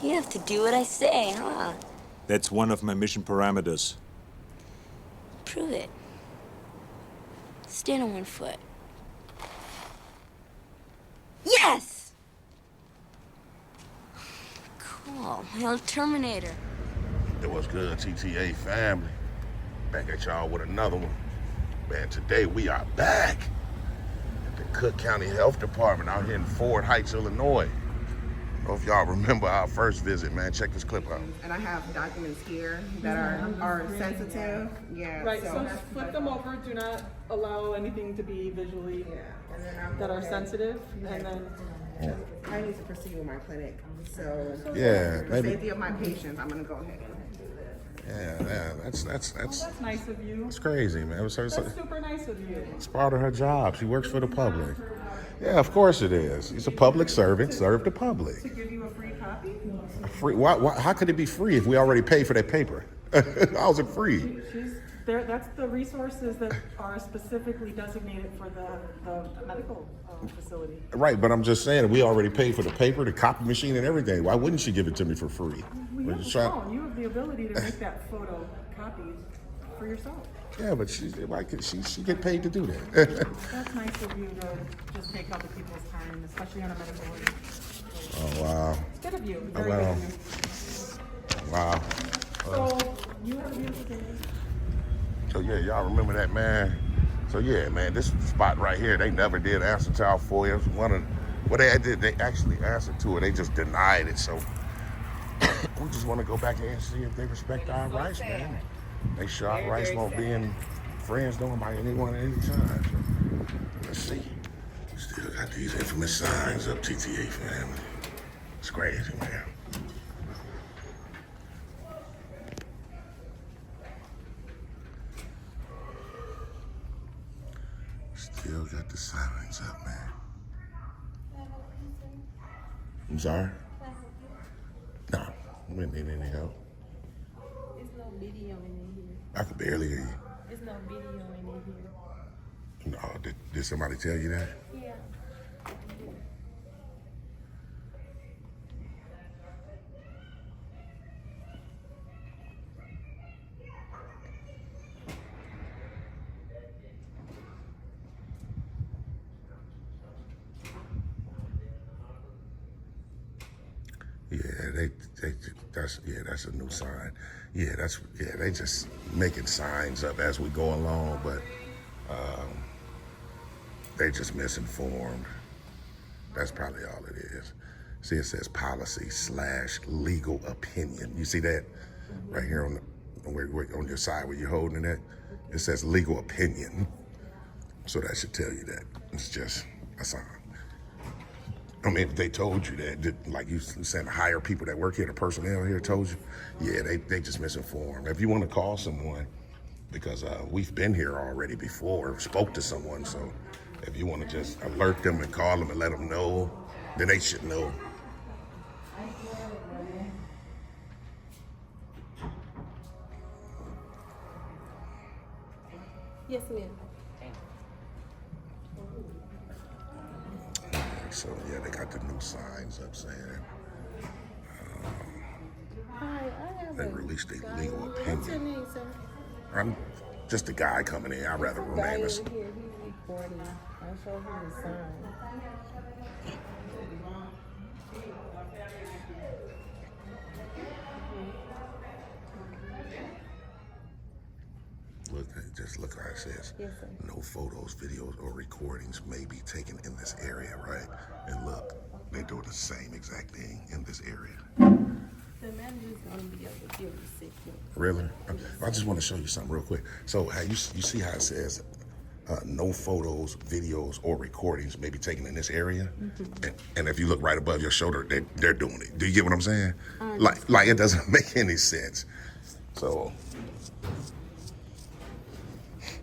You have to do what I say, huh? That's one of my mission parameters. Prove it. Stand on one foot. Yes! Cool. Hail Terminator. It was good, TTA family. Back at y'all with another one. Man, today we are back at the Cook County Health Department out here in Ford Heights, Illinois. I don't know if y'all remember our first visit, man. Check this clip out. And I have documents here that are sensitive. Yeah. Right, so flip them over. Do not allow anything to be visually that are sensitive. And then I need to proceed with my clinic. So Yeah, for the maybe. safety of my patients, I'm gonna go ahead and do this. Yeah, that's that's nice of you. it's crazy, man. That's super nice of you. It's part of her job. She works for the public. Yeah, of course it is. She's a public servant. Serve the public. To give you a free copy? Free? Why? How could it be free if we already paid for that paper? How's it free? She's there. That's the resources that are specifically designated for the medical facility. Right, but I'm just saying we already paid for the paper, the copy machine, and everything. Why wouldn't she give it to me for free? Well, you have a phone. You have the ability to make that photo copy for yourself. Yeah, but she get paid to do that. That's nice of you to just take other people's time, especially on a medical order. Oh wow. It's good of you. Very Wow. good of you. Wow. So you have a beautiful day. So yeah, y'all remember that, man? So yeah, man, this spot right here, they never did answer to our FOIA. They actually answered to it. They just denied it. So we just want to go back and see if they respect our rights, man. Make sure our rights won't be in friends known by anyone at any time. So, let's see. Still got these infamous signs up, TTA family. It's crazy, man. Still got the signs up, man. I'm sorry? No, we didn't need any help. There's no video in here. I could barely hear you. There's no video in here. No, did somebody tell you that? Yeah. Yeah, that's a new sign. They just making signs up as we go along, but they just misinformed. That's probably all it is. See, it says policy/legal opinion. You see that right here on your side where you're holding it? It says legal opinion. So that should tell you that. It's just a sign. I mean, if they told you that, like you said, hire people that work here, the personnel here told you, yeah, they just misinformed. If you want to call someone, because we've been here already before, spoke to someone, so if you want to just alert them and call them and let them know, then they should know. Yes, ma'am. So yeah, they got the new signs up saying Hi, I have they released a legal What's your opinion. name, sir? I'm just a guy coming in. I'd rather Guy remain this. over here, he's recording. I'll show him the sign. Look, just look how it says. Yes, sir. No photos, videos, or recordings may be taken in this area, right? And look, they're doing the same exact thing in this area. The manager's gonna be able to give you 6 months. Really? I just want to show you something real quick. So how you see how it says no photos, videos, or recordings may be taken in this area? And if you look right above your shoulder, they're doing it. Do you get what I'm saying? Like it doesn't make any sense. So,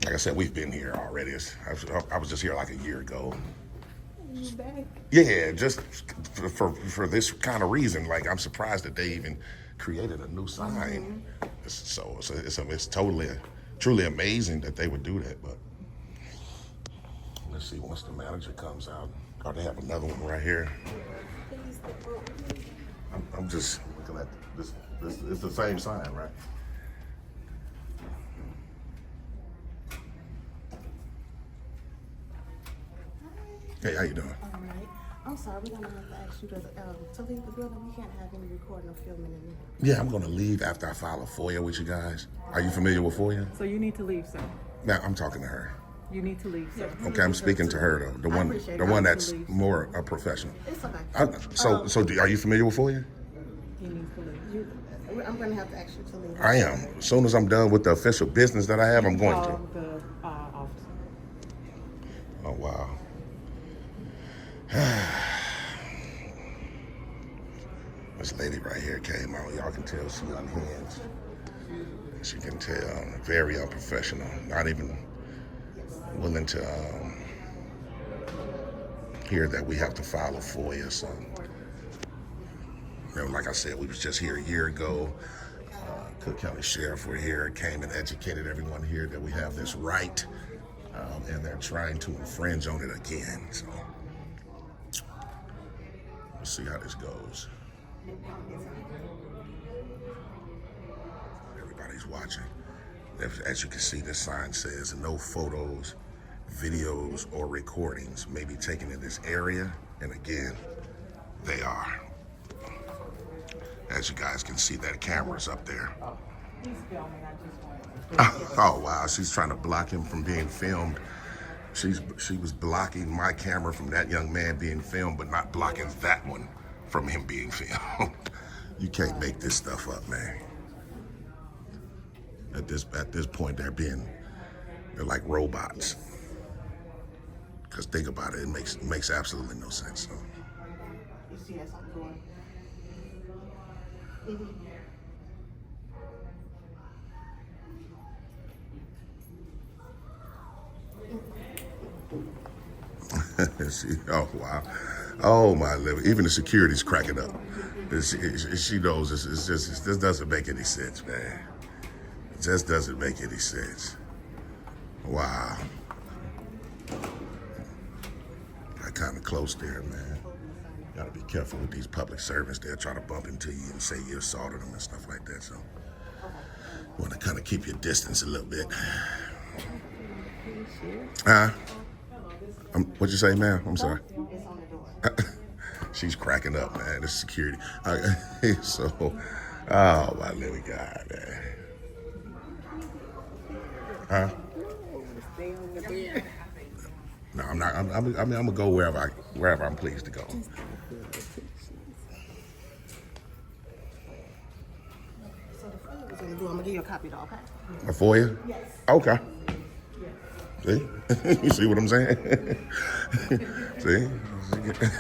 like I said, we've been here already. I was just here like a year ago. You back? Yeah, just for this kind of reason. Like, I'm surprised that they even created a new sign. So it's totally, truly amazing that they would do that. But let's see, once the manager comes out, or they have another one right here. Please, I'm just that. This it's the same sign, right? Hey, how you doing? All right. I'm sorry, we're gonna have to ask you to leave the building. We can't have any recording or filming in there. Yeah, I'm gonna leave after I file a FOIA with you guys. Are you familiar with FOIA? So you need to leave, sir. Now, I'm talking to her. You need to leave, sir. Okay, I'm speaking to her though. appreciate The it. one that's more a professional. It's okay. Are you familiar with FOIA? He needs to leave. I'm gonna have to ask you to leave. I am. As soon as I'm done with the official business that I have, I'm going to. Call the officer. Oh, wow. This lady right here came out. Y'all can tell she unhinged. She can tell very unprofessional. Not even willing to hear that we have to file a FOIA. So, you know, like I said, we was just here a year ago. Cook County Sheriff were here, came and educated everyone here that we have this right, and they're trying to infringe on it again. So, we'll see how this goes. Everybody's watching. As you can see, this sign says no photos, videos, or recordings may be taken in this area. And again, they are. As you guys can see, that camera's up there. He's filming. I just wanted to. Oh wow, she's trying to block him from being filmed. She was blocking my camera from that young man being filmed, but not blocking that one from him being filmed. You can't make this stuff up, man. At this point, they're like robots. Because think about it, it makes absolutely no sense. So. You see that's something going. Oh wow, oh my liver. Even the security's cracking up. She knows this doesn't make any sense, man. It just doesn't make any sense. Wow. Got kind of close there, man. Gotta be careful with these public servants. They'll try to bump into you and say you assaulted them and stuff like that. So, want to kind of keep your distance a little bit. Huh? What'd you say, ma'am? I'm sorry. It's on the door. She's cracking up, man. This security. So, oh my little guy, man. Huh? No, I'm not. I'm gonna go wherever I'm pleased to go. So the FOIA was gonna do. I'm gonna give you a copy, though. Okay? A FOIA? Yes. Okay. See? You see what I'm saying? See?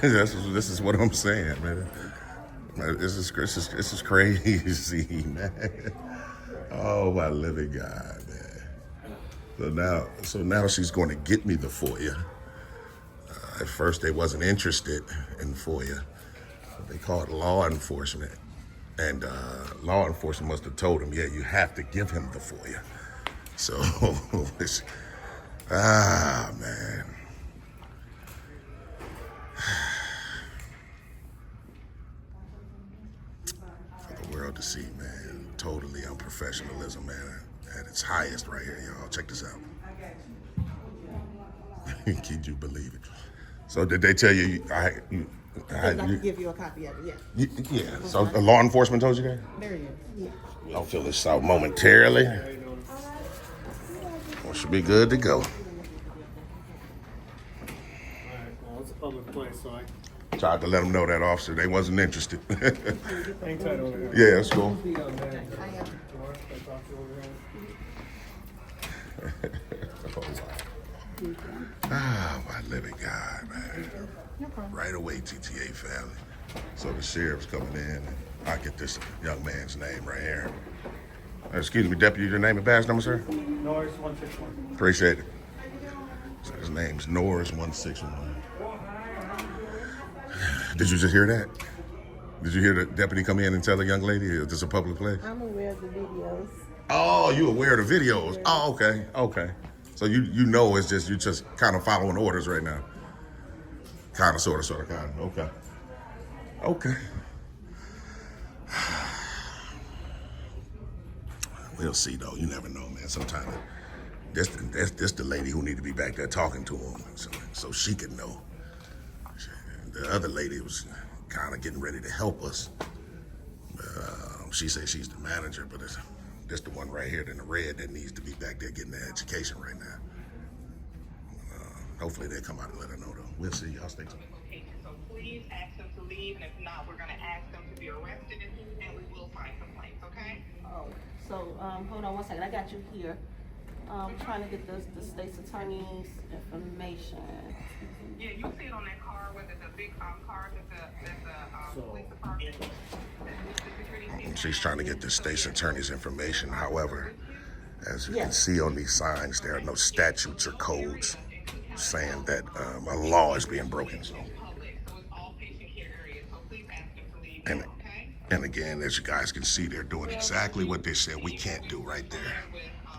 This is what I'm saying, man. This is crazy, man. Oh my living God, man. So now she's going to get me the FOIA. At first they wasn't interested in FOIA. They called law enforcement. And law enforcement must have told him, yeah, you have to give him the FOIA. So it's, man. For the world to see, man. Totally unprofessionalism, man. At its highest right here, y'all. Check this out. Can you believe it? So did they tell you, I can give you a copy of it, yeah. yeah. So the law enforcement told you that? There you go. Yeah. I'll fill this out momentarily. Well, should be good to go. Well, it's a public place, so I Tried to let them know that, officer. They wasn't interested. hang tight over there. Yeah, that's cool. The young man, I am. Doris, I talked to over there. Ah, my living God, man. Right away, TTA family. So the sheriff's coming in, and I get this young man's name right here. Excuse me, deputy, your name and badge number, sir? Norris 161. Appreciate it. So his name's Norris 161. Did you just hear that? Did you hear the deputy come in and tell the young lady, is this a public place? I'm aware of the videos. Oh, you aware of the videos? Oh, okay, okay. So you know it's just, you just kind of following orders right now. Kind of, sort of, kind of. Okay. Okay. We'll see though. You never know, man. Sometimes this the lady who need to be back there talking to him, so she can know. The other lady was kind of getting ready to help us. She said she's the manager, but it's this the one right here in the red that needs to be back there getting their education right now. Hopefully they come out and let her know though. We'll see. Y'all stay tuned. So please ask them to leave, and if not, we're going to ask them to be arrested, and we will file complaints, okay? Oh, so, hold on one second, I got you here. Trying to get the state's attorney's information. Yeah, you see it on that car, whether the big car that's a police department. She's trying to get the state's attorney's information. However, as you can see on these signs, there are no statutes or codes saying that a law is being broken. So, and again, as you guys can see, they're doing exactly what they said we can't do right there.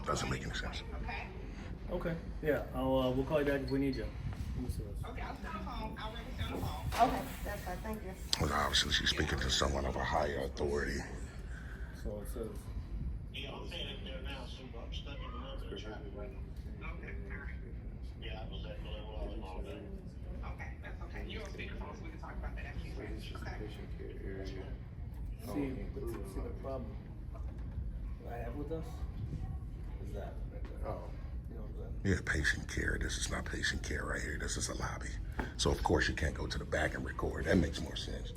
Doesn't make any sense. Okay. Yeah. We'll call you back if we need you. Okay, I'll stay on the phone. I'll register on the phone. Okay, that's fine, thank you. Well, obviously, she's speaking to someone of a higher authority. So it says. Yeah, I'm saying it there now, so I'm stuck in the middle of traffic right now. Okay, all right. Yeah, I was at the level I was all day. Okay, that's okay. You're on speakerphone, so we can talk about that after you finish. Okay. See the problem I have with us is that. You know what I'm saying? Yeah, patient care. This is not patient care right here. This is a lobby. So, of course, you can't go to the back and record. That makes more sense.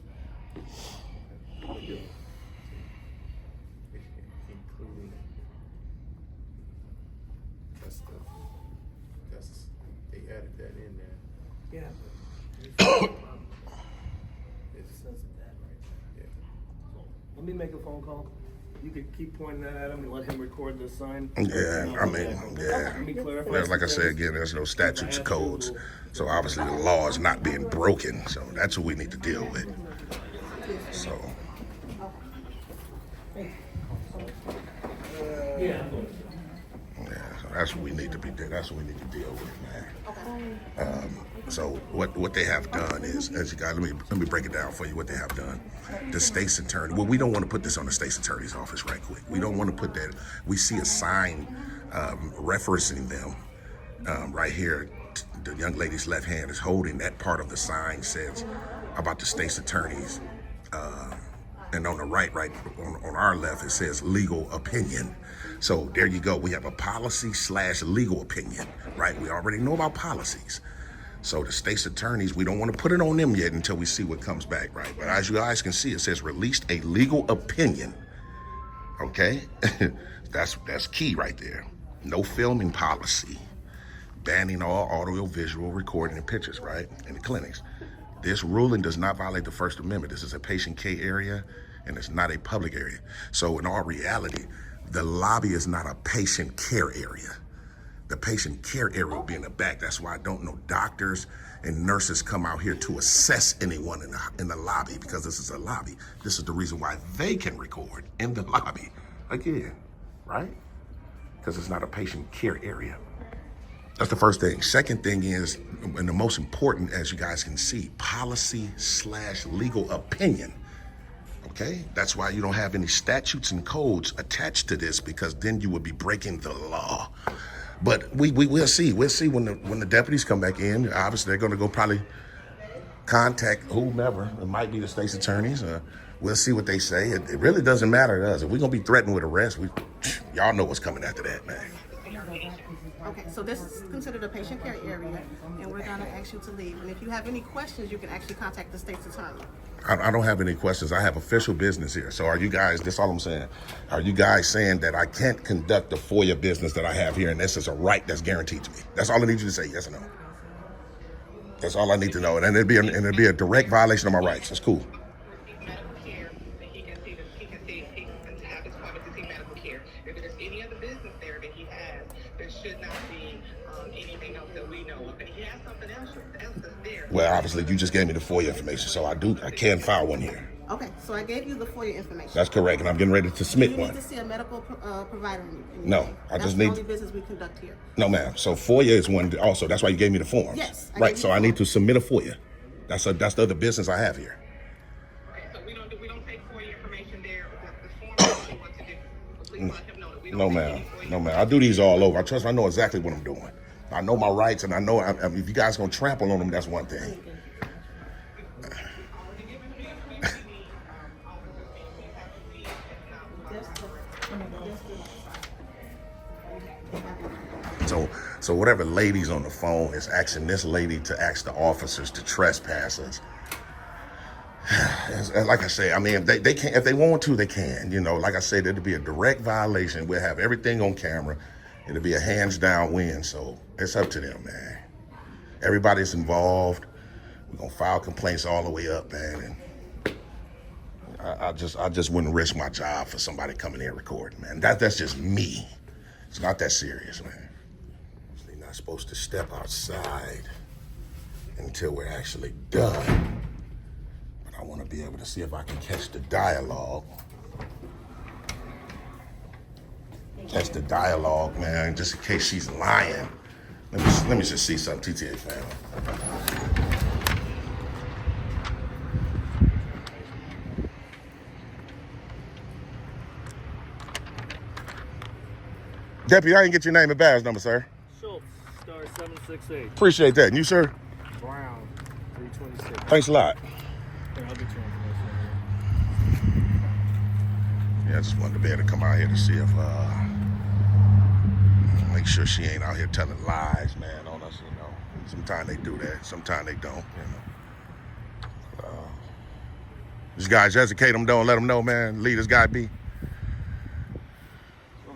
Including they added that in there. Yeah. It says that right there. Yeah. So let me make a phone call. You could keep pointing that at him and let him record the sign. Yeah, I mean, yeah. Let me clarify. Well, like I said again, there's no statutes or codes. So obviously the law is not being broken. So that's what we need to deal with. So Yeah. so that's what we need to be. That's what we need to deal with, man. So what they have done is, as you guys, let me break it down for you. What they have done, the state's attorney. Well, we don't want to put this on the state's attorney's office right quick. We don't want to put that. We see a sign referencing them right here. The young lady's left hand is holding that part of the sign says about the state's attorneys. And on the right on our left, it says legal opinion. So there you go. We have a policy / legal opinion, right? We already know about policies. So the state's attorneys, we don't want to put it on them yet until we see what comes back, right? But as you guys can see, it says released a legal opinion. Okay? That's key right there. No filming policy. Banning all audio-visual recording and pictures, right? In the clinics. This ruling does not violate the First Amendment. This is a patient care area, and it's not a public area. So in all reality, the lobby is not a patient care area. The patient care area will be in the back. That's why I don't know doctors and nurses come out here to assess anyone in the lobby, because this is a lobby. This is the reason why they can record in the lobby. Again, right? Because it's not a patient care area. That's the first thing. Second thing is, and the most important, as you guys can see, policy / legal opinion. Okay? That's why you don't have any statutes and codes attached to this, because then you would be breaking the law. But we'll see. We'll see when the deputies come back in. Obviously, they're going to go probably contact whomever. It might be the state's attorneys. We'll see what they say. It really doesn't matter to us. If we're going to be threatened with arrest, y'all know what's coming after that, man. Okay, so this is considered a patient care area, and we're gonna ask you to leave. And if you have any questions, you can actually contact the state's attorney. I don't have any questions. I have official business here. So are you guys, that's all I'm saying. Are you guys saying that I can't conduct the FOIA business that I have here, and this is a right that's guaranteed to me? That's all I need you to say, yes or no. That's all I need to know. And it'd be a direct violation of my rights. That's cool. Medical care, that he can have his appointment to see medical care. If there's any other business there that he has, there should not be anything else that we know of. And he has something else that's there. Well, obviously, you just gave me the FOIA information, so I can file one here. Okay, so I gave you the FOIA information. That's correct, and I'm getting ready to submit Do you one. need to see a medical provider? No, I That's just the need. only business we conduct here. No, ma'am. So FOIA is one also. That's why you gave me the forms. Yes, I Right. gave you So the I need form. to submit a FOIA. That's the other business I have here. Okay, so we don't take FOIA information there. The form tells you what to do. please let him know that we don't No, take ma'am. any for No, you. ma'am. I do these all over. I know exactly what I'm doing. I know my rights, and I know if you guys gonna trample on them, that's one thing. So whatever lady's on the phone is asking this lady to ask the officers to trespass us. Like I say, I mean, they can, if they want to, they can. You know, like I said, it'll be a direct violation. We'll have everything on camera. It'll be a hands down win. So it's up to them, man. Everybody's involved. We're gonna file complaints all the way up, man. And I just wouldn't risk my job for somebody coming here recording, man. That's just me. It's not that serious, man. They're not supposed to step outside until we're actually done. But I want to be able to see if I can catch the dialogue. Catch the dialogue, man, just in case she's lying. Let me just see something, TTA family. Deputy, I didn't get your name and badge number, sir. Schultz, star 768. Appreciate that. And you, sir? Brown, 326. Thanks a lot. Here, I'll get your information. Yeah, I just wanted to be able to come out here to see if, make sure she ain't out here telling lies, man, on us, you know. Sometimes they do that, sometimes they don't, you know. These guys educate them, don't let them know, man. Lead this guy be.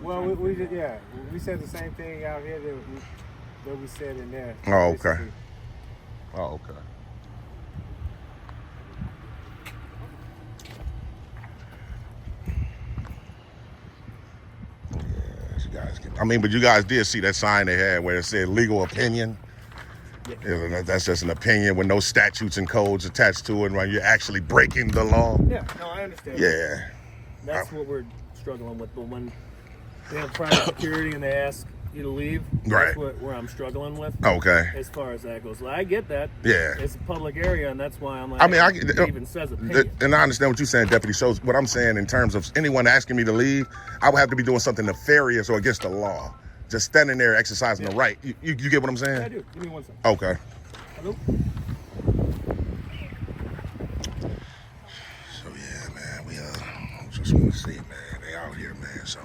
Well, we did, yeah. We said the same thing out here that we said in there. Oh, okay. Basically. Oh, okay. Yeah, you guys I mean, but you guys did see that sign they had where it said legal opinion. Yeah, that's just an opinion with no statutes and codes attached to it, right? You're actually breaking the law. Yeah, no, I understand. Yeah. That's what we're struggling with. But when they have private security and they ask you to leave, Right. that's where I'm struggling with. Okay. As far as that goes. Well, I get that. Yeah. It's a public area, and that's why I'm like, I mean, it even says opinion. and I understand what you're saying, Deputy. So what I'm saying in terms of anyone asking me to leave, I would have to be doing something nefarious or against the law. Just standing there exercising the right. You get what I'm saying? Yeah, I do. Give me one second. Okay. Hello? So yeah, man, we just want to see, man. They out here, man. So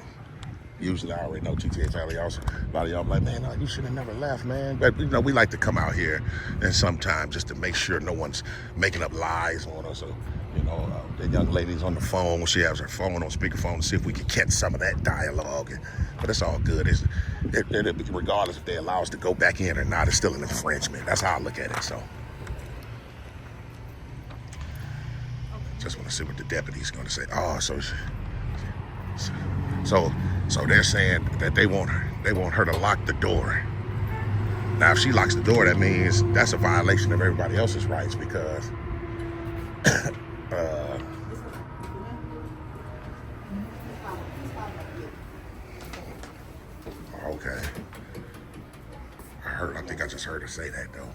usually I already know TTA family. Also, a lot of y'all be like, man, no, you should have never left, man. But you know, we like to come out here and sometimes just to make sure no one's making up lies on us. Or, you know, the young lady's on the phone. She has her phone on speakerphone to see if we can catch some of that dialogue. But it's all good. Regardless if they allow us to go back in or not, it's still an infringement. That's how I look at it. So just want to see what the deputy's going to say. Oh, so they're saying that they want her to lock the door. Now, if she locks the door, that means that's a violation of everybody else's rights because okay. I think I just heard her say that though.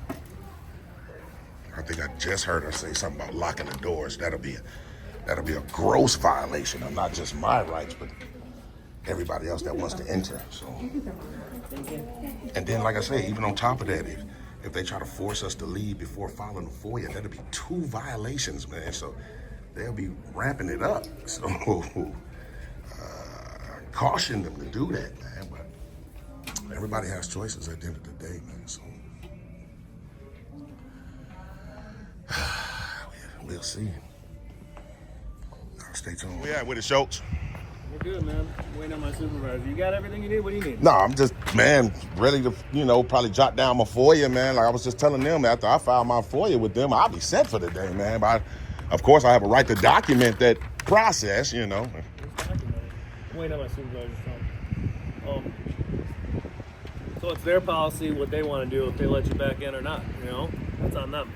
I think I just heard her say something about locking the doors. That'll be a gross violation of not just my rights, but everybody else that wants to enter. So, and then, like I say, even on top of that, if they try to force us to leave before filing a FOIA, that'll be 2 violations, man. So they'll be ramping it up. So caution them to do that, man. But everybody has choices at the end of the day, man. So we'll see. Stay tuned. We at with it, Schultz. We're good, man. I'm waiting on my supervisor. You got everything you need? What do you need? No, I'm just, man, ready to, probably jot down my FOIA, man. Like I was just telling them after I filed my FOIA with them, I'll be set for the day, man. But of course, I have a right to document that process, I'm waiting on my supervisor's phone. So it's their policy, what they want to do, if they let you back in or not, That's on them.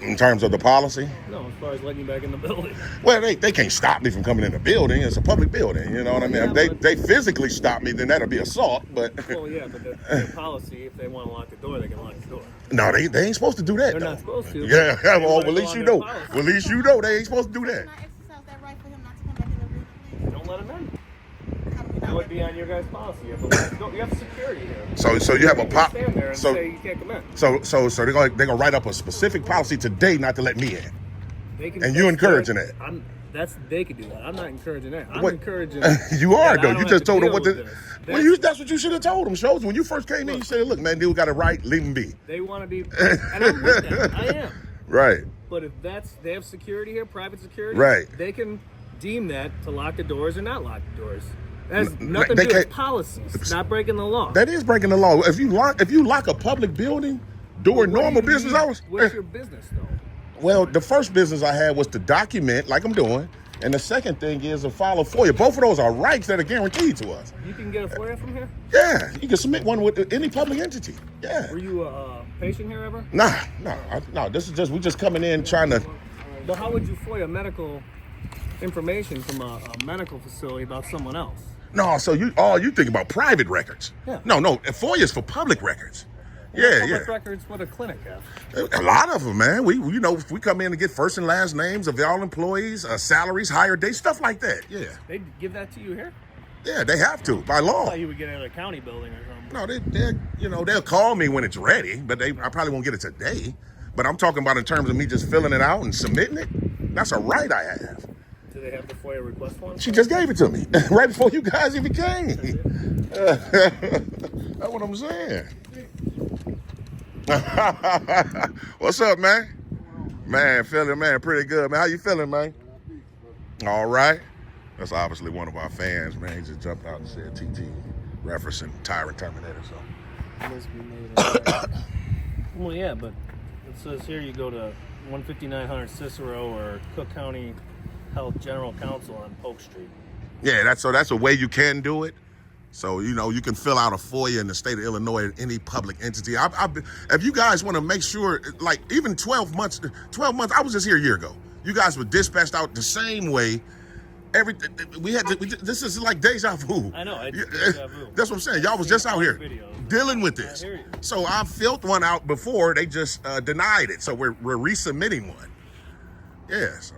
In terms of the policy? No, as far as letting you back in the building. Well, they can't stop me from coming in the building. It's a public building, you know what I mean? Yeah, if they physically stop me, then that'll be assault, but... Well, yeah, but their policy, if they want to lock the door, they can lock the door. No, they ain't supposed to do that, They're though. not supposed to. Yeah, well, at least you know. Well, at least you know they ain't supposed to do that. Can I exercise that right for him not to come back in the building, please? Don't let them in. How do we not That would be on your guys' policy. You have security here. So you have a pop. Stand there and So say you can't come in. so they're gonna write up a specific policy today not to let me in. And you encouraging that? They could do that. I'm not encouraging that. I'm What? encouraging. You are that I though. don't You have just to told them deal what with to. this. Well, that's what you should have told them. Shows when you first came in, you said, "Look, man, dude got it right. Leave him be." They want to be, and I'm with that. I am. Right. But if they have security here, private security, Right. They can deem that to lock the doors or not lock the doors. That has nothing they to do with can't- policies, not breaking the law. That is breaking the law. If you lock a public building during normal business hours. What's your business though? Well, the first business I had was to document, like I'm doing, and the second thing is to file a FOIA. Both of those are rights that are guaranteed to us. You can get a FOIA from here? Yeah, you can submit one with any public entity. Yeah. Were you a patient here ever? No. This is just we just coming in trying to. But how would you FOIA medical information from a medical facility about someone else? No, so you think about private records. Yeah. No, FOIA is for public records. Public records, what a clinic have. A lot of them, man. We come in and get first and last names of all employees, salaries, hire dates, stuff like that. Yeah. They give that to you here? Yeah, they have to by I law. thought you would get it at a county building or something. No, they'll call me when it's ready, but I probably won't get it today. But I'm talking about in terms of me just filling it out and submitting it. That's a right I have. Do they have the FOIA request form? She just gave it to me right before you guys even came. That's what I'm saying. What's up, man? Man, pretty good, man. How you feeling, man? All right. That's obviously one of our fans, man. He just jumped out and said TT, referencing Tyrant Terminator. So. Well, yeah, but it says here you go to 15900 Cicero or Cook County Health General Counsel on Polk Street. Yeah, that's a way you can do it. So, you can fill out a FOIA in the state of Illinois at any public entity. If you guys want to make sure, like even 12 months, I was just here a year ago. You guys were dispatched out the same way. This is like deja vu. I know, it's deja vu. That's what I'm saying. Y'all was just out here dealing with this. So I filled one out before, they just denied it. So we're resubmitting one. Yeah, so.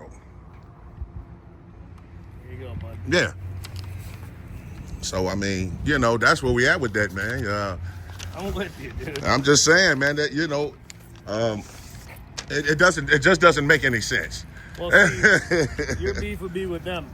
Here you go, bud. Yeah. So, I mean, that's where we at with that, man. I'm with you, dude. I'm just saying, man, that, it just doesn't make any sense. Well, see, your beef would be with them.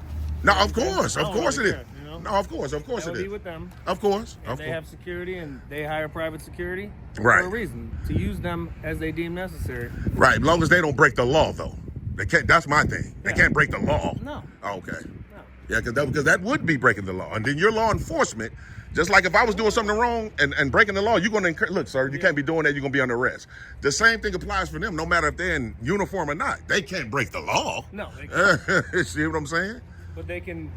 No, of course it is. No, of course That it would is. be with them. Of course. And they have security and they hire private security Right. for a reason, to use them as they deem necessary. Right, as long as they don't break the law, though. They can't. That's my thing. They can't break the law. No. Oh, okay. No. Yeah, because that would be breaking the law. And then your law enforcement, just like if I was doing something wrong and breaking the law, you're going to look, sir, you can't be doing that. You're going to be under arrest. The same thing applies for them, no matter if they're in uniform or not. They can't break the law. No, they can't. See what I'm saying? But they can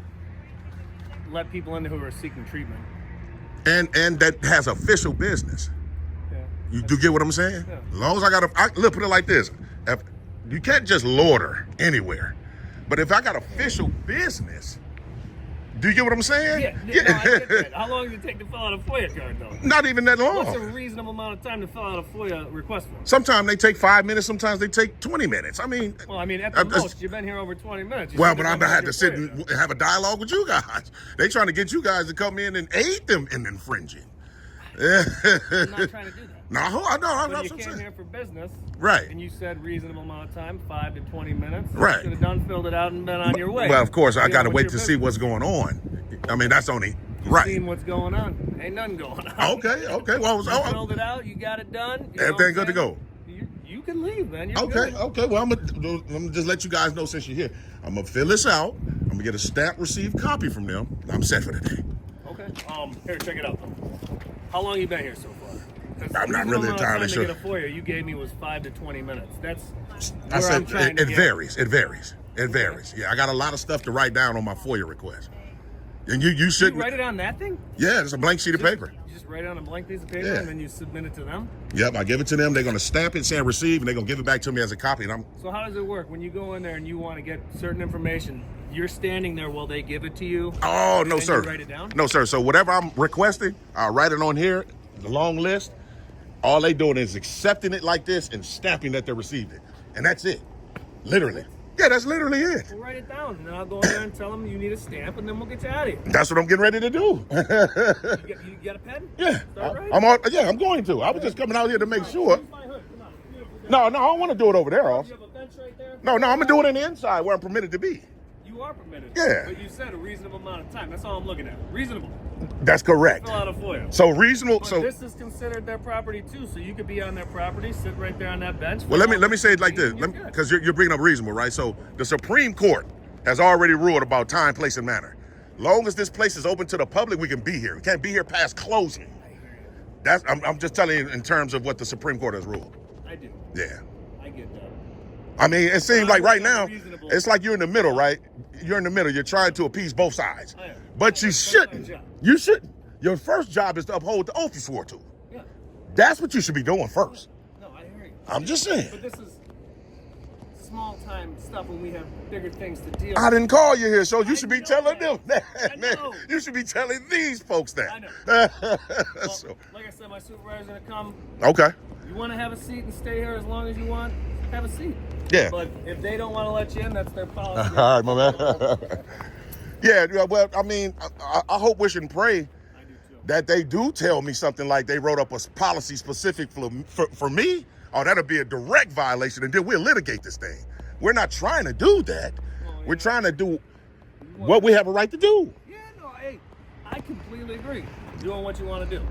let people in who are seeking treatment. And that has official business. Yeah. You get what I'm saying? Yeah. As long as look, put it like this. You can't just loiter anywhere. But if I got official business, do you get what I'm saying? Yeah. No, I get that. How long does it take to fill out a FOIA card, though? Not even that long. What's a reasonable amount of time to fill out a FOIA request form? Sometimes they take 5 minutes. Sometimes they take 20 minutes. I mean, Well, I mean, at the most, you've been here over 20 minutes. but I'm gonna have to sit and have a dialogue with you guys. They trying to get you guys to come in and aid them in infringing. I'm not trying to do that. No, I know. But I'm you came saying. here for business. Right. And you said reasonable amount of time, 5 to 20 minutes. Right. You should have done, filled it out, and been on your way. Well, of course, I You got to know, wait with to your see what's going on. I mean, that's only business. right. Seeing what's going on. Ain't nothing going on. Okay. Well, You filled it out. You got it done. You know everything what I'm good to saying? go. You can leave, man. You're Okay. good. Well, I'm gonna just let you guys know since you're here. I'm gonna fill this out. I'm gonna get a stamp received copy from them. I'm set for the day. Okay. Here, check it out. How long you been here so far? I'm not really entirely sure. To get a FOIA you gave me was 5 to 20 minutes. That's I where I'm said trying it to get. varies. It varies. Yeah, I got a lot of stuff to write down on my FOIA request. And you You shouldn't. write it on that thing? Yeah, it's a blank sheet of paper. You just write it on a blank piece of paper Yeah. and then you submit it to them? Yep, I give it to them. They're gonna stamp it, saying receive, and they're gonna give it back to me as a copy. And I'm So how does it work? When you go in there and you want to get certain information, you're standing there while they give it to you? oh no, and sir. You write it down? No, sir. So whatever I'm requesting, I'll write it on here, the long list. All they doing is accepting it like this and stamping that they received it. And that's it. Literally. Yeah, that's literally it. We'll write it down, and then I'll go in there and tell them you need a stamp, and then we'll get you out of here. That's what I'm getting ready to do. You got a pen? Yeah, Start writing? I'm going to. I was just coming out here to make sure. Use my hood. Come on. Beautiful. No, I don't want to do it over there, Off. You have a bench right there? No, I'm gonna do it in the inside where I'm permitted to be. You are permitted. Yeah. But you said a reasonable amount of time. That's all I'm looking at. Reasonable. That's correct. Fill out a FOIA. So reasonable. But So this is considered their property too, so you could be on their property, sit right there on that bench. well, let me say it like this, because you're bringing up reasonable, right? So the Supreme Court has already ruled about time, place, and manner. Long as this place is open to the public, we can be here. We can't be here past closing. I'm just telling you in terms of what the Supreme Court has ruled. I do. Yeah. I get that. I mean, it seems like right now, Reasonable. it's like you're in the middle, right? You're in the middle. You're trying to appease both sides. I am. But you That's my shouldn't. job. You shouldn't. Your first job is to uphold the oath you swore to. Yeah. That's what you should be doing first. No, I hear you. I'm just saying. But this is small time stuff when we have bigger things to deal I with. didn't call you here, so you should be know telling that. them I that. know. You should be telling these folks that. I know. Well, So, like I said, my supervisor's gonna come. okay. You want to have a seat and stay here as long as you want, have a seat. Yeah. But if they don't want to let you in, that's their policy. All right, my man. Yeah, well, I mean, I hope, wish, and pray I do too. that they do tell me something like they wrote up a policy specific for me. Oh, that'll be a direct violation, and then we'll litigate this thing. We're not trying to do that. We're trying to do what we have a right to do. Yeah, no, hey, I completely agree. Doing what you want to do.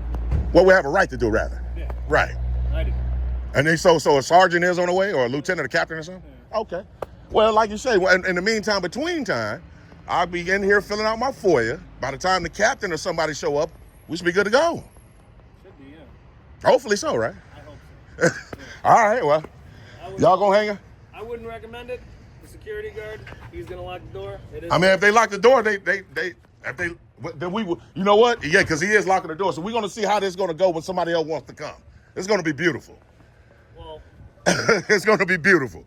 What we have a right to do, rather. Yeah, Right. I do. And then so a sergeant is on the way, or a lieutenant, or captain, or something? Okay. Well, like you say, in the meantime, between time, I'll be in here filling out my FOIA. By the time the captain or somebody show up, we should be good to go. Should be, yeah. Hopefully so, right? I hope so. All right, well, y'all gonna hang her? I wouldn't recommend it. The security guard, he's gonna lock the door. It is I mean, if they lock the door, then we will, you know what? Yeah, because he is locking the door. So we're gonna see how this is gonna go when somebody else wants to come. It's gonna be beautiful. well, It's gonna be beautiful.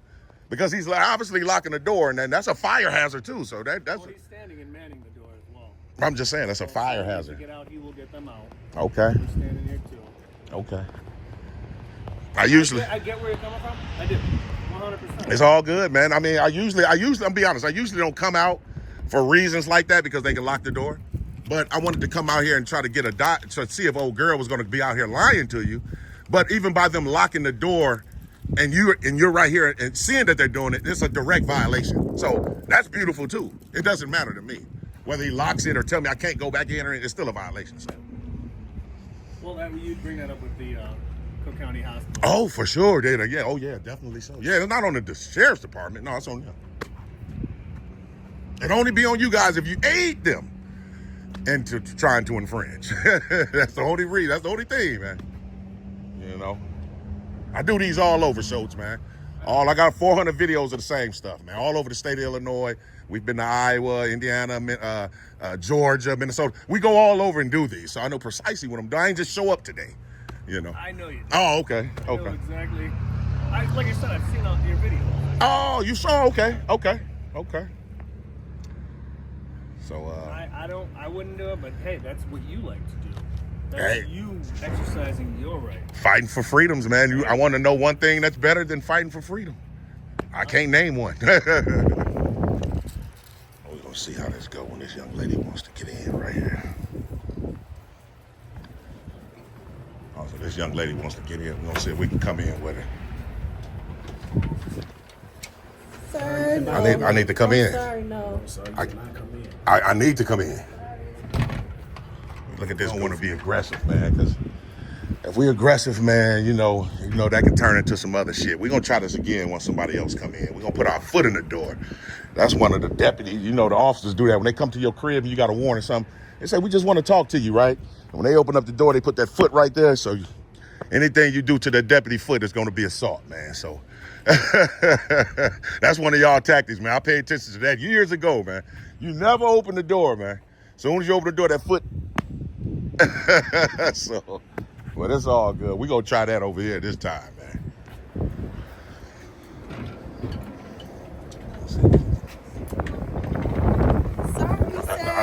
Because he's obviously locking the door, and then that's a fire hazard too. So that's. well, he's standing and manning the door as well. I'm just saying that's a fire If they hazard. get out, he will get them out. Okay. He's standing here too. Okay. I usually. I get where you're coming from. I do. 100%. It's all good, man. I mean, I usually, I'm be honest, I usually don't come out for reasons like that because they can lock the door. But I wanted to come out here and try to get to see if old girl was going to be out here lying to you. But even by them locking the door, and you're right here and seeing that they're doing it, it's a direct violation. So that's beautiful too. It doesn't matter to me whether he locks it or tell me I can't go back in, or it's still a violation. So. Well, you'd bring that up with the Cook County Hospital. Oh, for sure, data. Yeah. Oh, yeah, definitely so. Yeah, it's not on the sheriff's department. No, it's on them. It'd only be on you guys if you aid them into trying to infringe. That's the only reason. That's the only thing, man. You know, I do these all over, Schultz, man. I got 400 videos of the same stuff, man. All over the state of Illinois. We've been to Iowa, Indiana, Georgia, Minnesota. We go all over and do these, so I know precisely what I'm doing. I ain't just show up today, you know. I know you. Oh, okay, I know okay. exactly. Like I said, I've seen all your videos. Oh, you saw? Okay. So, I wouldn't do it, but hey, that's what you like to do. That's Hey. you exercising your right. fighting for freedoms, man. I want to know one thing that's better than fighting for freedom. I can't name one. We're gonna see how this go when this young lady wants to get in right here. Oh, so this young lady wants to get in. We're gonna see if we can come in with her. Sir, no. I need to come in. Sorry, no. I need to come in. Look at this. I don't want to be aggressive, man, because if we're aggressive, man, you know that can turn into some other shit. We're gonna try this again once somebody else come in. We're gonna put our foot in the door. That's one of the deputies. You know, the officers do that when they come to your crib and you got a warrant or something. They say, we just want to talk to you, right? And when they open up the door, they put that foot right there. So anything you do to the deputy foot is gonna be assault, man. So that's one of y'all tactics, man. I paid attention to that years ago, man. You never open the door, man. As soon as you open the door, that foot. So, but it's all good. We're going to try that over here this time, man. Sorry,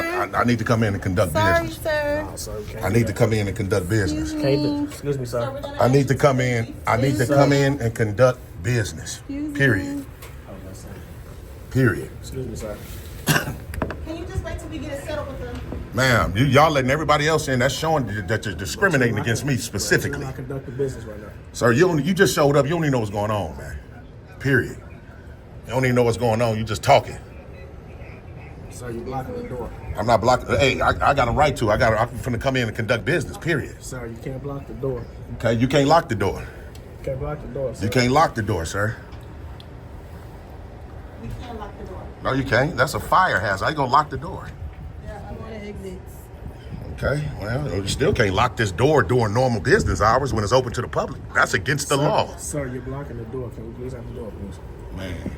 sir. I need to come in and conduct business. Sir. I need to come in and conduct business. Excuse me, sir. I need to come in. I need to come in and conduct business. Period. Period. Excuse me, sir. Can you just wait till we get it settled with the... Ma'am, y'all letting everybody else in. That's showing that you're discriminating against me specifically. I conduct the business right now. Sir, you just showed up. You don't even know what's going on, man. Period. You don't even know what's going on. You just talking. Sir, you're blocking the door. I'm not blocking. Hey, I got a right to. I'm finna come in and conduct business. Period. Sir, you can't block the door. Okay, you can't lock the door. You can't block the door, sir. You can't lock the door, sir. We can't lock the door. No, you can't. That's a fire hazard. How you gonna lock the door? Yeah, I'm on the exits. Okay, well, you still can't lock this door during normal business hours when it's open to the public. That's against the law. Sir, you're blocking the door. Can we please have the door, please? Man,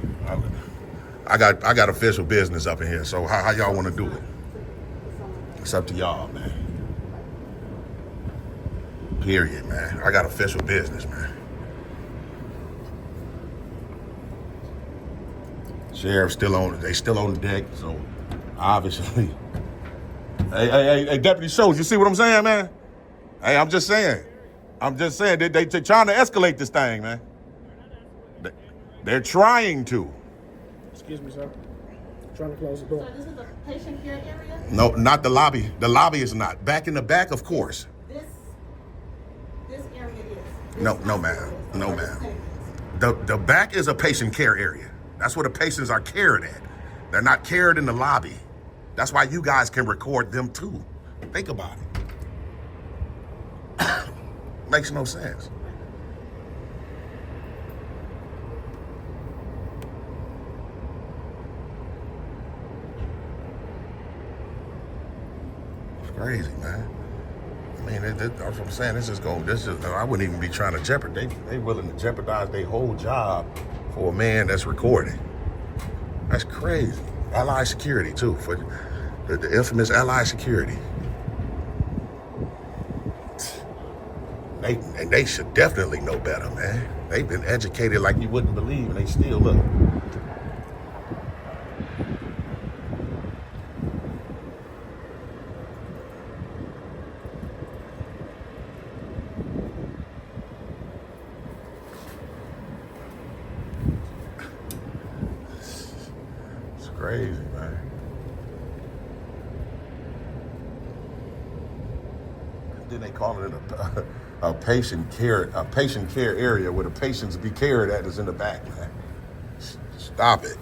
I got official business up in here, so how y'all want to do it? It's up to y'all, man. Period, man. I got official business, man. Sheriff's still on the deck, so obviously. Hey, Deputy Schultz, you see what I'm saying, man? Hey, I'm just saying. They're trying to escalate this thing, man. They're trying to. Excuse me, sir. I'm trying to close the door. So this is the patient care area? No, not the lobby. The lobby is not. Back in the back, of course. This area is. No, ma'am. No, ma'am. The back is a patient care area. That's where the patients are cared at. They're not cared in the lobby. That's why you guys can record them too. Think about it. Makes no sense. It's crazy, man. I mean, that's what I'm saying. I wouldn't even be trying to jeopardize. They willing to jeopardize their whole job for a man that's recording. That's crazy. Allied security too, for the infamous Allied security. They should definitely know better, man. They've been educated like you wouldn't believe, and they still look. It's crazy, man. Then they call it a patient care area where the patients be cared at is in the back, man. Stop it.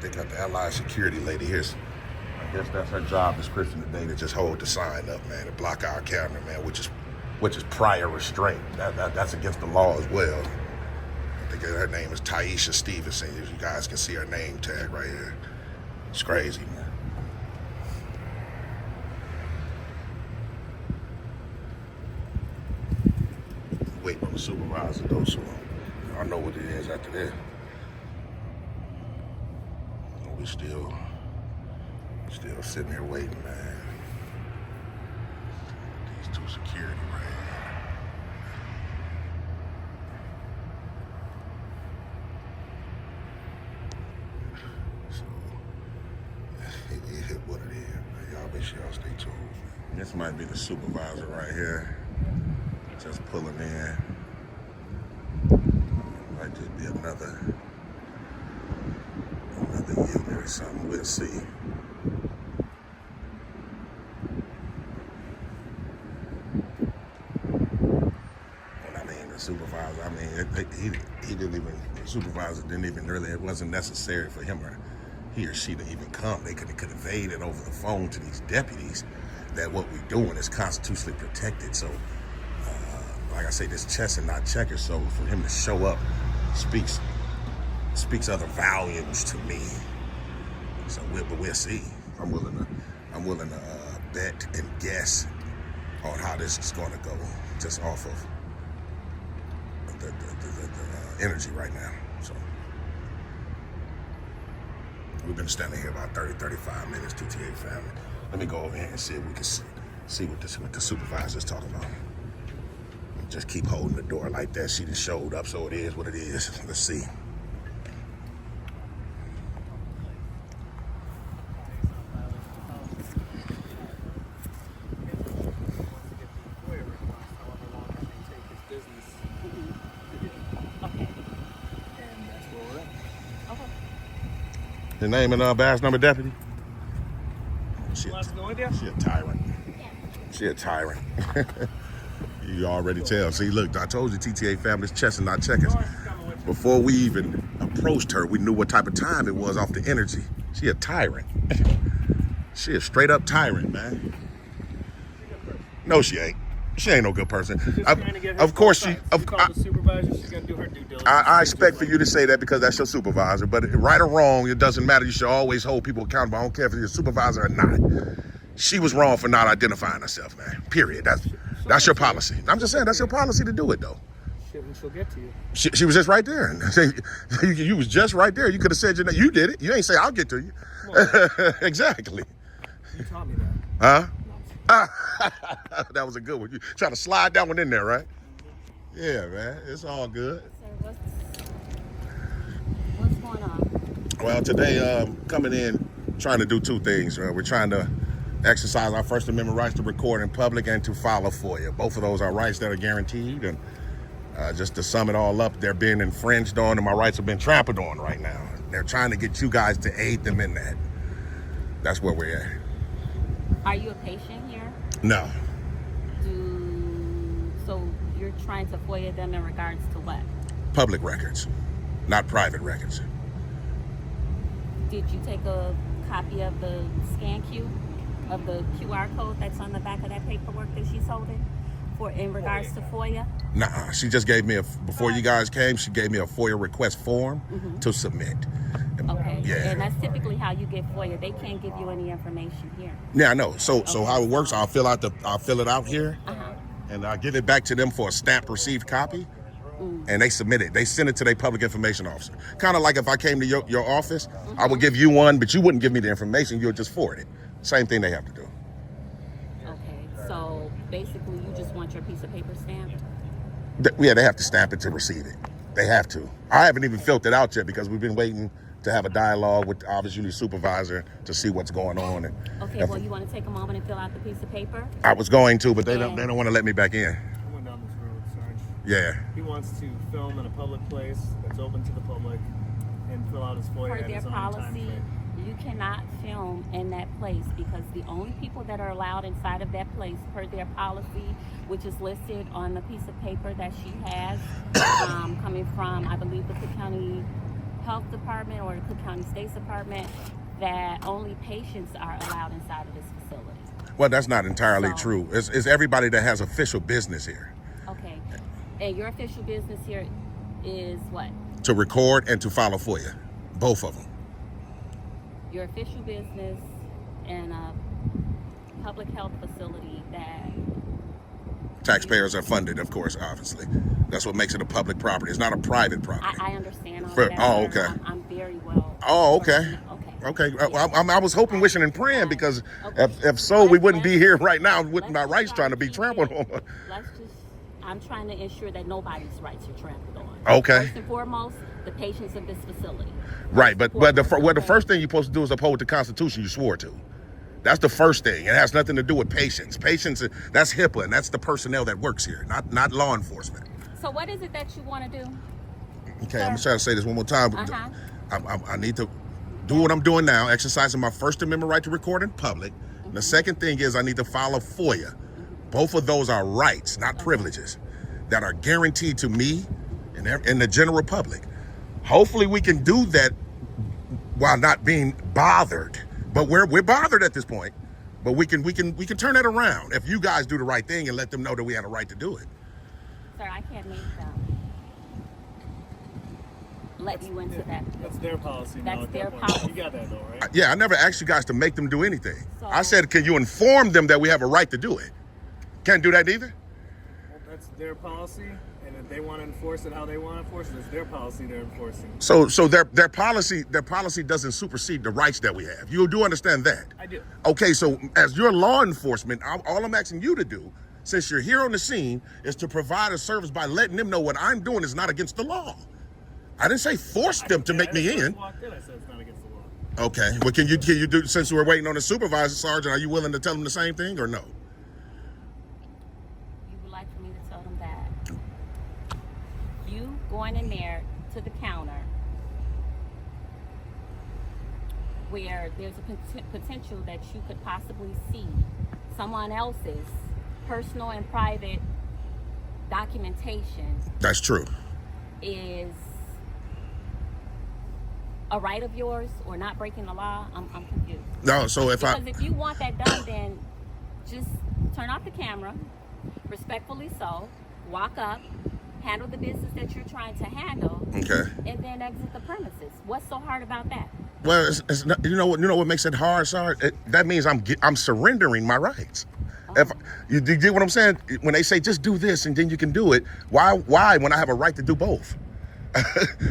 They got the Allied security lady here. I guess that's her job description today, to just hold the sign up, man, to block our camera, man, which is prior restraint. That's against the law as well. I think her name is Taisha Stevenson. You guys can see her name tag right here. It's crazy, man. Waiting on the supervisor though, so I know what it is after that. We still sitting here waiting, man. These two security right here. So it hit what it is, man. Y'all make sure y'all stay tuned. This might be the supervisor right here. Just pulling in. Might just be another unit or something. We'll see. Supervisor, the supervisor didn't even really, it wasn't necessary for him or he or she to even come. They could have conveyed it over the phone to these deputies that what we're doing is constitutionally protected. So, like I say, this chess and not checkers. So for him to show up speaks other volumes to me. So we'll see. I'm willing to bet and guess on how this is going to go, just off of the energy right now. So we've been standing here about 35 minutes, TTA family. Let me go over here and see if we can see what the supervisor's talking about. Just keep holding the door like that. She just showed up, so it is what it is. Let's see. The name and badge number, deputy? She Wants to go with you? a tyrant. She a tyrant. You already tell. See, look, I told you TTA family's chess and not checkers. Before we even approached her, we knew what type of time it was off the energy. She a tyrant. She a straight up tyrant, man. No, she ain't. She ain't no good person. Of course she. The supervisor, she's gonna do her due diligence. I expect for you to say that because that's your supervisor. But right or wrong, it doesn't matter. You should always hold people accountable. I don't care if you're a supervisor or not. She was wrong for not identifying herself, man. Period. That's your policy. I'm just saying that's your policy to do it, though. She'll get to you. She was just right there. You was just right there. You could have said you did it. You ain't say I'll get to you. Exactly. You taught me that. Huh? That was a good one. You trying to slide that one in there, right? Yeah, man. It's all good. So what's going on? Well, today, coming in, trying to do two things. We're trying to exercise our First Amendment rights to record in public and to file a FOIA. Both of those are rights that are guaranteed. And just to sum it all up, they're being infringed on and my rights have been trampled on right now. They're trying to get you guys to aid them in that. That's where we're at. Are you a patient here? No. So you're trying to FOIA them in regards to what? Public records, not private records. Did you take a copy of the scan queue, of the QR code that's on the back of that paperwork that she's holding in regards to FOIA? Nah, she just gave me before you guys came, she gave me a FOIA request form to submit. Okay. Yeah. And that's typically how you get FOIA. They can't give you any information here. Yeah, I know. So how it works, I'll fill it out here, and I'll give it back to them for a stamped received copy, and they submit it. They send it to their public information officer. Kind of like if I came to your office, I would give you one, but you wouldn't give me the information. You'll just forward it. Same thing they have to do. Okay. So basically, you just want your piece of paper stamped? Yeah, they have to stamp it to receive it. They have to. I haven't even filled it out yet because we've been waiting to have a dialogue with obviously the supervisor to see what's going on. And okay, well, you want to take a moment and fill out the piece of paper? I was going to, but they don't want to let me back in. I went down this road, Sarge. Yeah. He wants to film in a public place that's open to the public and fill out his FOIA Per at their his own time policy, frame. you cannot film in that place because the only people that are allowed inside of that place, per their policy, which is listed on the piece of paper that she has, coming from, I believe, the Cook County Health Department or the Cook County State's Department, that only patients are allowed inside of this facility. Well, that's not entirely true. It's everybody that has official business here. Okay. And your official business here is what? To record and to file a FOIA. Both of them. Your official business in a public health facility that Taxpayers are funded, of course, obviously. That's what makes it a public property. It's not a private property. I understand all that. Oh, okay. I'm very well. Oh, okay. Okay. I was hoping, wishing, and praying because if so, we wouldn't be here right now with my rights trying to be trampled on. I'm trying to ensure that nobody's rights are trampled on. Okay. First and foremost, the patients of this facility. Right, but the first thing you're supposed to do is uphold the Constitution you swore to. That's the first thing. It has nothing to do with patients. Patients, that's HIPAA, and that's the personnel that works here, not law enforcement. So what is it that you want to do? Okay, I'm just trying to say this one more time. I need to do what I'm doing now, exercising my First Amendment right to record in public. The second thing is I need to file a FOIA. Both of those are rights, not privileges, that are guaranteed to me and the general public. Hopefully we can do that while not being bothered. But we're bothered at this point. But we can turn that around if you guys do the right thing and let them know that we had a right to do it. Sir, I can't make let you into that. That's their policy. That's their policy. You got that though, right? Yeah, I never asked you guys to make them do anything. I said, can you inform them that we have a right to do it? Can't do that either? Well, that's their policy, and if they want to enforce it how they want to enforce it, it's their policy they're enforcing. So their policy doesn't supersede the rights that we have. You do understand that? I do. Okay, so as your law enforcement, all I'm asking you to do, since you're here on the scene, is to provide a service by letting them know what I'm doing is not against the law. I didn't say force them to make me in. I said it's not against the law. Okay, well, can you do, since we're waiting on the supervisor, Sergeant, are you willing to tell them the same thing or no? You would like for me to tell them that you going in there to the counter where there's a potential that you could possibly see someone else's personal and private documentation That's true. is a right of yours or not breaking the law? I'm confused. No, so if Because if you want that done, then just turn off the camera, respectfully so, walk up, handle the business that you're trying to handle, okay. and then exit the premises. What's so hard about that? Well, it's not, you know what makes it hard, Sarge? That means I'm surrendering my rights. If you get what I'm saying, when they say just do this and then you can do it, why when I have a right to do both?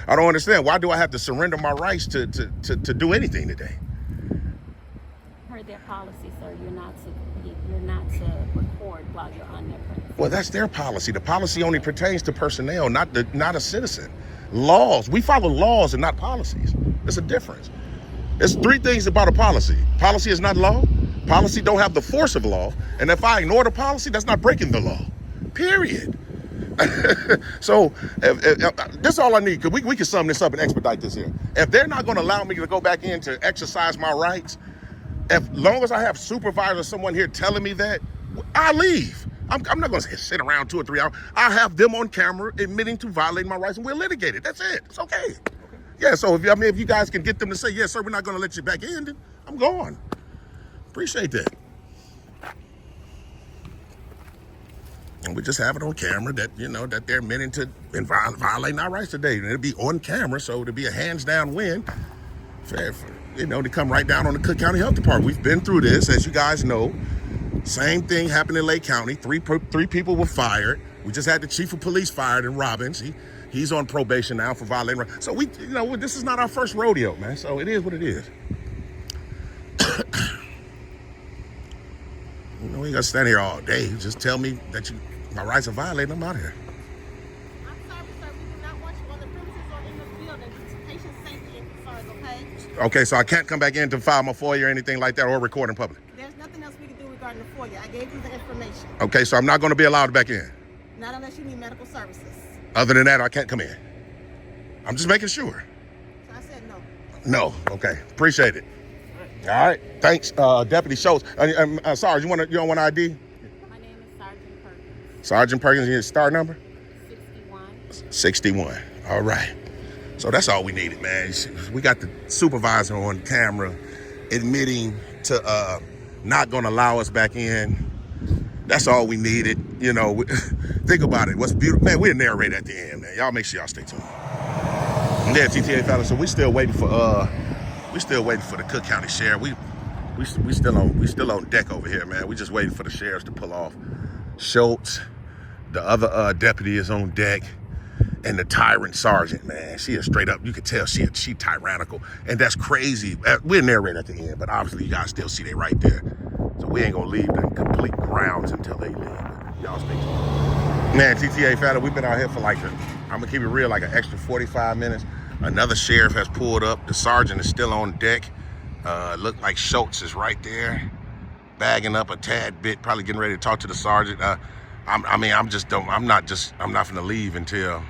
I don't understand. Why do I have to surrender my rights to do anything today? Per their policy, sir, you're not to record while you're on their premises. Well, that's their policy. The policy only pertains to personnel, not a citizen. Laws. We follow laws and not policies. There's a difference. There's three things about a policy. Policy is not law. Policy don't have the force of law. And if I ignore the policy, that's not breaking the law. Period. So that's all I need, because we can sum this up and expedite this here. If they're not going to allow me to go back in to exercise my rights, as long as I have supervisors or someone here telling me that, I leave. I'm not going to sit around 2 or 3 hours. I have them on camera admitting to violating my rights, and we'll litigate it. That's it. It's okay. Yeah, so if you guys can get them to say, yes, sir, we're not going to let you back in, then I'm gone. Appreciate that. And we just have it on camera that, that they're meaning to violate our rights today. And it'll be on camera, so it'll be a hands down win. To come right down on the Cook County Health Department. We've been through this, as you guys know. Same thing happened in Lake County. Three people were fired. We just had the chief of police fired in Robbins. He's on probation now for violating. So this is not our first rodeo, man. So it is what it is. We ain't gonna stand here all day. Just tell me that my rights are violated. I'm out of here. I'm sorry, sir. We do not want you on the premises or in the building. It's patient safety and concerns, okay? Okay, so I can't come back in to file my FOIA or anything like that, or record in public. There's nothing else we can do regarding the FOIA. I gave you the information. Okay, so I'm not going to be allowed back in. Not unless you need medical services. Other than that, I can't come in. I'm just making sure. So I said no. No. Okay. Appreciate it. All right. Thanks, Deputy Schultz. Sarge, you don't want ID? My name is Sergeant Perkins. Sergeant Perkins, your star number? 61. 61. All right. So that's all we needed, man. We got the supervisor on camera admitting to not going to allow us back in. That's all we needed. Think about it. What's beautiful, man, we'll narrate at the end, man. Y'all make sure y'all stay tuned. Yeah, TTA fellas. So we still waiting for the Cook County Sheriff. We still on deck over here, man. We just waiting for the sheriffs to pull off. Schultz, the other deputy, is on deck, and the tyrant sergeant, man. She is straight up. You can tell she tyrannical, and that's crazy. We'll narrate at the end, but obviously you guys still see they right there. So we ain't gonna leave the complete grounds until they leave. Y'all stay tuned. Man, TTA fella, we've been out here for I'm gonna keep it real, like an extra 45 minutes. Another sheriff has pulled up. The sergeant is still on deck. Look like Schultz is right there, bagging up a tad bit, probably getting ready to talk to the sergeant. I'm not finna leave until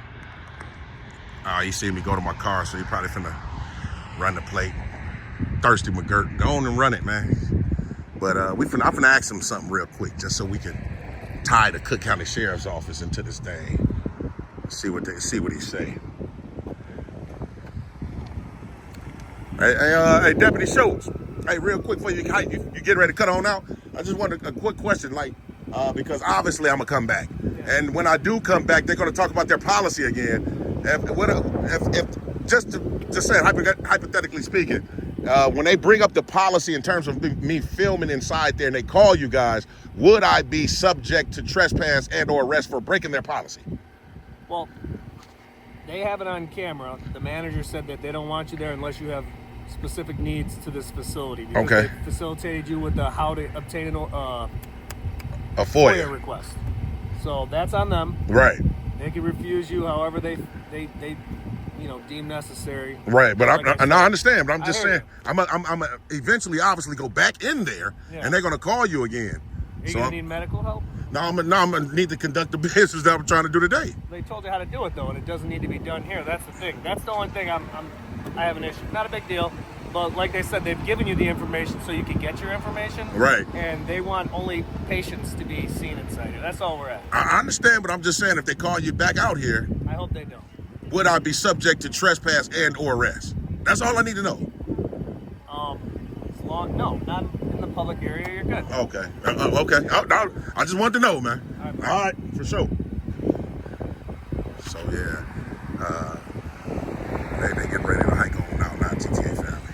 he see me go to my car, so he probably finna run the plate. Thirsty McGirt, go on and run it, man. But I'm finna ask him something real quick, just so we can tie the Cook County Sheriff's Office into this thing. See what he say. Hey, Deputy Schultz. Hey, real quick for you get ready to cut on out. I just wanted a quick question, because obviously I'm gonna come back, and when I do come back, they're gonna talk about their policy again. If just to say, hypothetically speaking, when they bring up the policy in terms of me filming inside there, and they call you guys, would I be subject to trespass and/or arrest for breaking their policy? Well, they have it on camera. The manager said that they don't want you there unless you have specific needs to this facility. Okay. They facilitated you with how to obtain a FOIA request. So that's on them. Right. They can refuse you however they deem necessary. Right, but I understand. But I'm just saying, I'm eventually, obviously, go back in there, and they're gonna call you again. Are you gonna need medical help? No, I'm gonna need to conduct the business that I'm trying to do today. They told you how to do it though, and it doesn't need to be done here. That's the thing. That's the only thing I'm I have an issue. Not a big deal. But like they said, they've given you the information so you can get your information. Right. And they want only patients to be seen inside here. That's all we're at. I understand, but I'm just saying if they call you back out here, I hope they don't. would I be subject to trespass and or arrest? That's all I need to know. No, not in the public area. You're good. Okay. Okay. I just wanted to know, man. All right, for sure. So yeah, they getting ready to hike on out now, TTA family.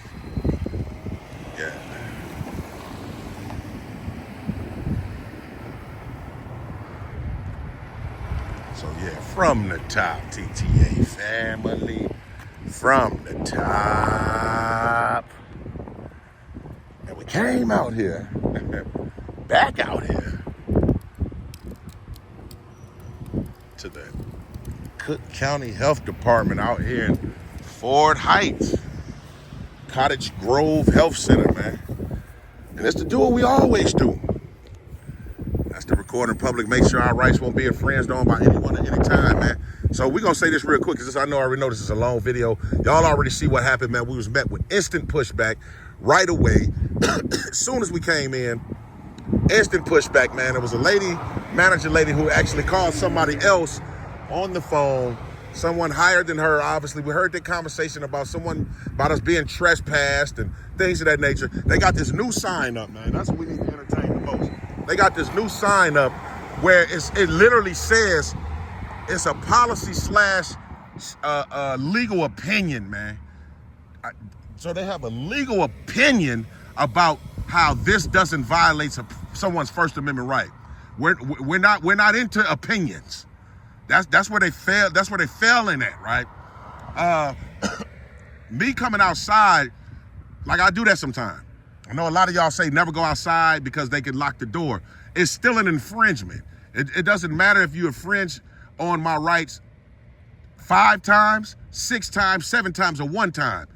Yeah. So yeah, from the top, TTA family, from the top. And we came out here, back out here, to the Cook County Health Department out here in Ford Heights, Cottage Grove Health Center, man. And it's to do what we always do. That's to record in public, make sure our rights won't be infringed on by anyone at any time, man. So we're gonna say this real quick, because I already know this is a long video. Y'all already see what happened, man. We was met with instant pushback right away. As soon as we came in, instant pushback, man. There was a manager lady who actually called somebody else on the phone, someone higher than her. Obviously, we heard that conversation about us being trespassed and things of that nature. They got this new sign up, man. That's what we need to entertain the most. They got this new sign up where it literally says it's a policy / legal opinion, man. So they have a legal opinion about how this doesn't violate someone's First Amendment right. We're not into opinions. That's where they fail. That's where they failing at, right? Me coming outside, like I do that sometimes. I know a lot of y'all say never go outside because they can lock the door. It's still an infringement. It doesn't matter if you infringe on my rights 5 times, 6 times, 7 times, or 1 time.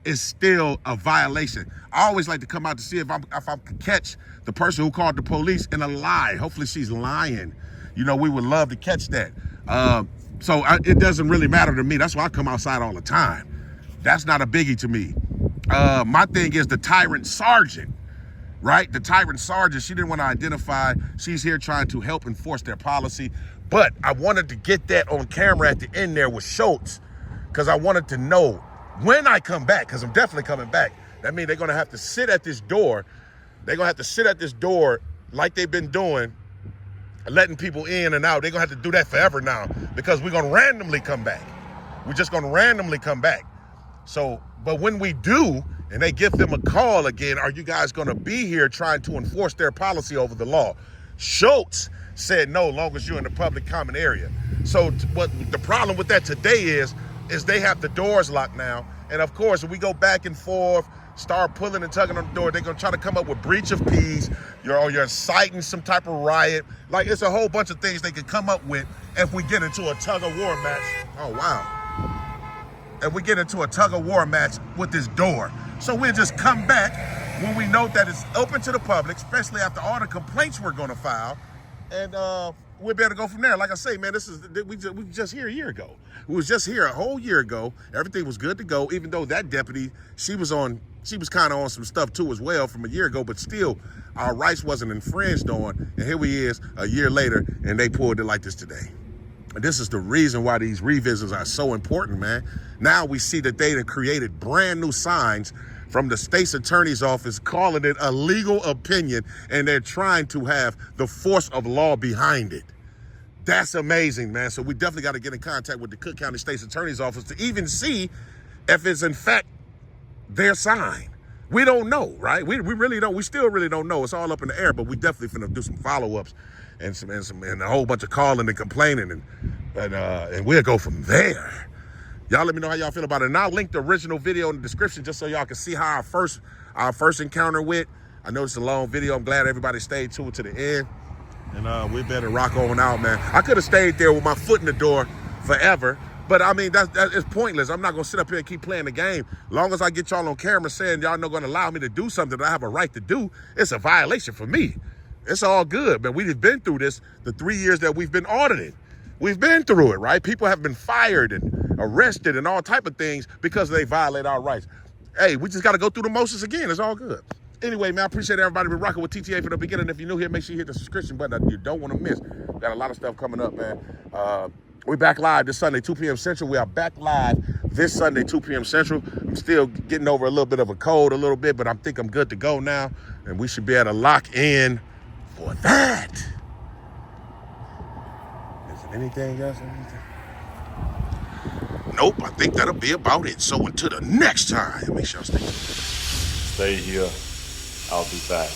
It's still a violation. I always like to come out to see if I can catch the person who called the police in a lie. Hopefully she's lying. You know, we would love to catch that. It doesn't really matter to me. That's why I come outside all the time. That's not a biggie to me. My thing is the tyrant sergeant, right? The tyrant sergeant, she didn't want to identify. She's here trying to help enforce their policy. But I wanted to get that on camera at the end there with Schultz, because I wanted to know when I come back, because I'm definitely coming back. That means they're going to have to sit at this door. They're going to have to sit at this door like they've been doing, letting people in and out. They're going to have to do that forever now, because we're going to randomly come back. We're just going to randomly come back. So, but when we do, and they give them a call again, are you guys going to be here trying to enforce their policy over the law? Schultz said no, long as you're in the public common area. So what the problem with that today is they have the doors locked now. And of course, if we go back and forth, start pulling and tugging on the door, they're gonna try to come up with breach of peace, you're inciting some type of riot. Like, it's a whole bunch of things they could come up with if we get into a tug of war match. Oh, wow. If we get into a tug of war match with this door. So we'll just come back when we know that it's open to the public, especially after all the complaints we're gonna file. And we'll be able to go from there. Like I say, man, we just here a year ago. We was just here a whole year ago. Everything was good to go, even though that deputy, she was kind of on some stuff too as well from a year ago, but still our rights wasn't infringed on. And here we is a year later, and they pulled it like this today. And this is the reason why these revisits are so important, man. Now we see that they have created brand new signs from the state's attorney's office calling it a legal opinion, and they're trying to have the force of law behind it. That's amazing, man. So we definitely got to get in contact with the Cook County State's Attorney's Office to even see if it's in fact their sign. We don't know, right? We really don't. We still really don't know. It's all up in the air, but we definitely finna do some follow-ups and a whole bunch of calling and complaining, and we'll go from there. Y'all let me know how y'all feel about it. And I'll link the original video in the description just so y'all can see how our first encounter went. I know it's a long video. I'm glad everybody stayed to it to the end. And we better rock on out, man. I could have stayed there with my foot in the door forever, but I mean, it's pointless. I'm not gonna sit up here and keep playing the game. Long as I get y'all on camera saying y'all not gonna allow me to do something that I have a right to do, it's a violation for me. It's all good, man. We've been through this the 3 years that we've been audited. We've been through it, right? People have been fired and arrested and all type of things because they violate our rights. Hey, we just got to go through the motions again. It's all good. Anyway, man, I appreciate everybody been rocking with TTA from the beginning. If you're new here, make sure you hit the subscription button that you don't want to miss. Got a lot of stuff coming up, man. We're back live this Sunday, 2 p.m. Central. We are back live this Sunday, 2 p.m. Central. I'm still getting over a little bit of a cold a little bit, but I think I'm good to go now. And we should be able to lock in for that. Is there anything else? Nope, I think that'll be about it. So until the next time, make sure y'all stay tuned. Stay here. I'll be back.